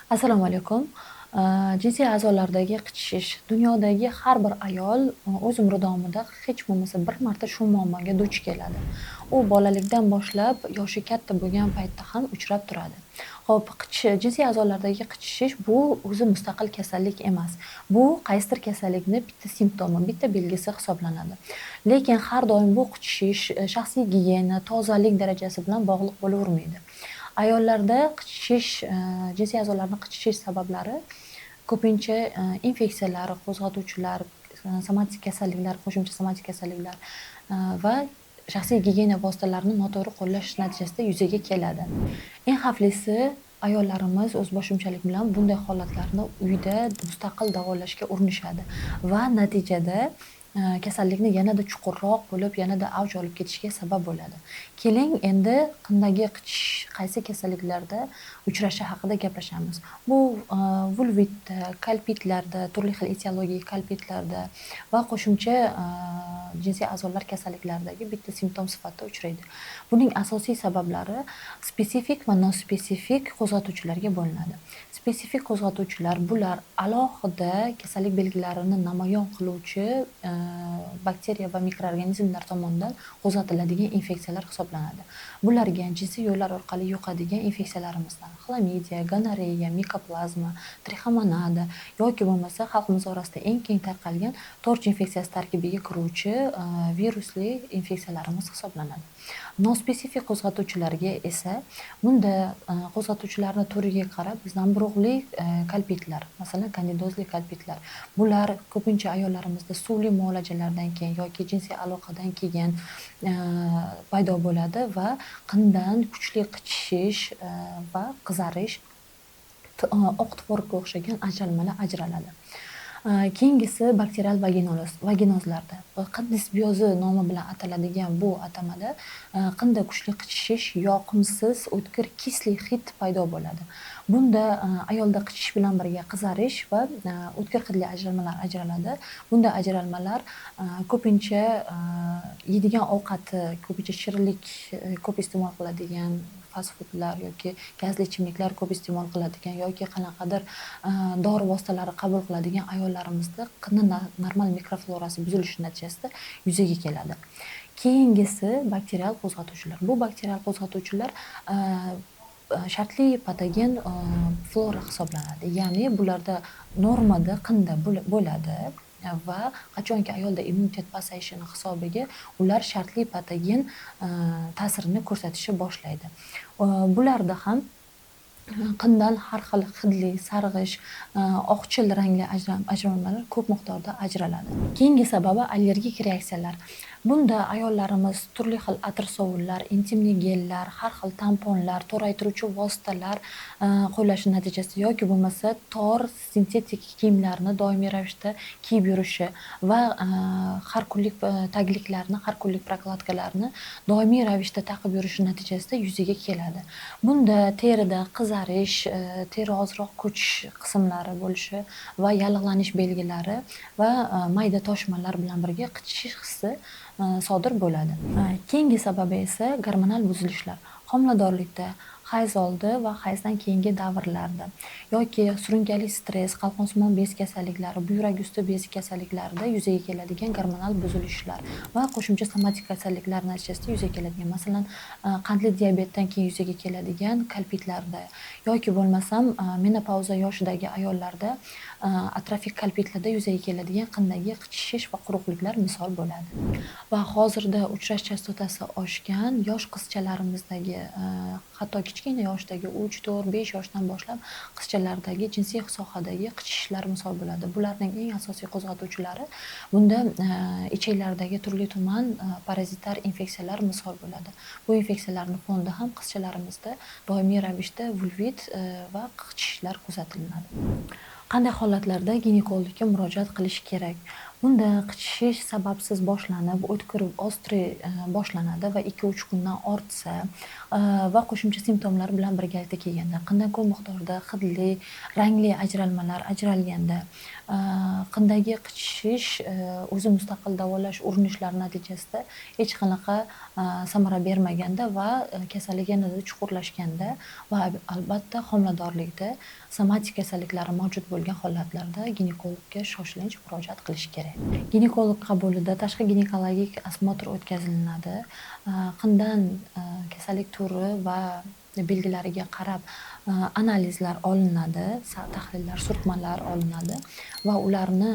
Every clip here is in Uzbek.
Assalomu alaykum. Jinsiy a'zolardagi qichishish. Dunyodagi har bir ayol o'z umri davomida hech bo'lmasa bir marta shu muammoga duch keladi. U bolalikdan boshlab yoshi katta bo'lgan paytda ham uchrab turadi. Xo'p, jinsiy a'zolardagi qichishish bu o'zi mustaqil kasallik emas. Bu qaysidir kasallikni bitta simptomi, bitta belgisi hisoblanadi. Lekin har doim bu qichishish shaxsiy gigiyena, tozalik darajasi bilan bog'liq bo'lavermaydi. Ayollarda qichishish, jinsiy a'zolarni qichishish sabablari ko'pincha infeksiyalar, qo'zg'atuvchilar, somatik kasalliklar, qo'shimcha somatik kasalliklar va shaxsiy gigiyena vositalarini noto'g'ri qo'llash natijasida yuzaga keladi. Eng xavflisi ayollarimiz o'zboshimchalik bilan bunday holatlarni uyda mustaqil davolashga urinishadi va natijada kasallikni yanada chuqurroq bo'lib, yanada avj olib ketishiga sabab bo'ladi. Keling, endi qandagi qichishish qaysi kasalliklarda uchrashi haqida gaplashamiz. Bu vulvitda, kalpitlarda, turli xil etiologik kalpitlarda va qo'shimcha jinsiy a'zolar kasalliklaridagi bitta simptom sifatida uchraydi. Buning asosiy sabablari spesifik va nospesifik qo'zg'atuvchilarga bo'linadi. Spesifik qo'zg'atuvchilar bular alohida kasallik belgilarini namoyon qiluvchi bakteriya va mikroorganizmlar tomonidan qo'zg'atiladigan infeksiyalar hisoblanadi. Bularga jinsiy yo'llar orqali yuqadigan infeksiyalarimizdan xlamidiya, gonoreya, mikoplazma, trixomonada yoki bo'lmasa xalqimiz orasida eng keng tarqalgan torch infeksiyasi tarkibiga kiruvchi virusli infeksiyalarimiz hisoblanadi. Nospesifik qo'zg'atuvchilarga esa bunda qo'zg'atuvchilarni turiga qarab zamburug'li kalpitlar, masalan kandidozli kalpitlar. Bular ko'pincha ayollarimizda suvli muolajalardan keyin yoki jinsiy aloqadan keyin paydo bo'ladi va qindan kuchli qichishish va qizarish, oq tuproqqa o'xshagan ajralmalar ajraladi. Keyingisi bakterial vaginozlarda. Qin disbiozi nomi bilan ataladigan bu atamada qinda kuchli qichishish, yoqimsiz o'tkir kisli hid paydo bo'ladi. Bunda ayolda qichishish bilan birga qizarish va o'tkir hidli ajralmalar ajraladi. Bunda ajralmalar ko'pincha yeydigan ovqati, ko'pincha shirinlik ko'p iste'mol qiladigan fast foodlar yoki gazli ichimliklar ko'p iste'mol qiladigan yoki qanaqadir dori vositalari qabul qiladigan ayollarimizda qini normal mikroflorasi buzilishi natijasida yuzaga keladi. Keyingisi bakterial qo'zg'atuvchilar. Bu bakterial qo'zg'atuvchilar shartli patogen flora hisoblanadi. Ya'ni bularda normada qinda bo'ladi va qachonki ayolda immunitet pasayishini hisobiga ular shartli patogen ta'sirini ko'rsatishni boshlaydi. Bularda ham qindan har xil hidli, sarg'ish, oqchil rangli ajralmalar ko'p miqdorda ajraladi. Keyingi sababi allergik reaksiyalar. Bunda ayollarimiz turli xil atir-sovunlar, intimli gellar, har xil tamponlar, toraytiruvchi vositalar qo'llashi natijasida yoki bo'lmasa tor sintetik kiyimlarni doimiy ravishda kiyib yurishi va har kunlik tagliklarni, har kunlik prokladkalarni doimiy ravishda taqib yurishi natijasida yuzaga keladi. Bunda terida qizarish, teri ozroq ko'chish qismlari bo'lishi va yallig'lanish belgilari va mayda toshmalar bilan birga qichishish hissi sodir bo'ladi. Keyingi sababi esa gormonal buzilishlar. Homiladorlikda, hayz oldi va hayzdan keyingi davrlarda yoki surunkali stress, qalqonsimon bez kasalliklari, buyrak usti bezi kasalliklarida yuzaga keladigan gormonal buzilishlar va qo'shimcha somatik kasalliklar natijasida yuzaga keladigan, masalan, qandli diabetdan keyin yuzaga keladigan kalpitlarda yoki bo'lmasam menopauza yoshidagi ayollarda atrofik kalpitlarda yuzaga keladigan qindagi qichishish va quruqliklar misol bo'ladi. Va hozirda uchrash chastotasi oshgan yosh qizchalarimizdagi, hatto kichkina yoshdagi 3, 4, 5 yoshdan boshlab qizchalardagi jinsiy sohadagi qichishishlar misol bo'ladi. Bularning eng asosiy qo'zg'atuvchilari bunda ichaklardagi turli-tuman parazitar infeksiyalar misol bo'ladi. Bu infeksiyalarning fonida ham qizchalarimizda doimiy ravishda vulvit va qichishishlar kuzatiladi. Qanday holatlarda ginekologga murojaat qilish kerak? Bunda qichishish sababsiz boshlanib, o'tkir ostri boshlanadi va 2-3 kundan ortsa va qo'shimcha simptomlar bilan birgalikda kelganda, qindan ko'p miqdorda hidli, rangli ajralmalar ajralganda, qindagi qichishish o'zi mustaqil davolash urinishlari natijasida hech qanaqa samara bermaganda va kasallik yanada chuqurlashganda va albatta homiladorlikda somatik kasalliklari mavjud bo'lgan holatlarda ginekologga shoshilinch murojaat qilish kerak. Ginekolog qabulida tashqi ginekologik osmotr o'tkazilinadi. Qindan kasallik turi va belgilariga qarab analizlar olinadi, tahlillar, surtmalar olinadi va ularni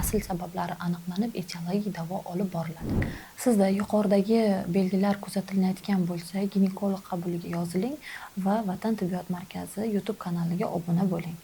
asl sabablari aniqlanib, etiologik davo olib boriladi. Sizda yuqoridagi belgilar kuzatilayotgan bo'lsa, ginekolog qabuliga yoziling va Vatan tibbiyot markazi YouTube kanaliga obuna bo'ling.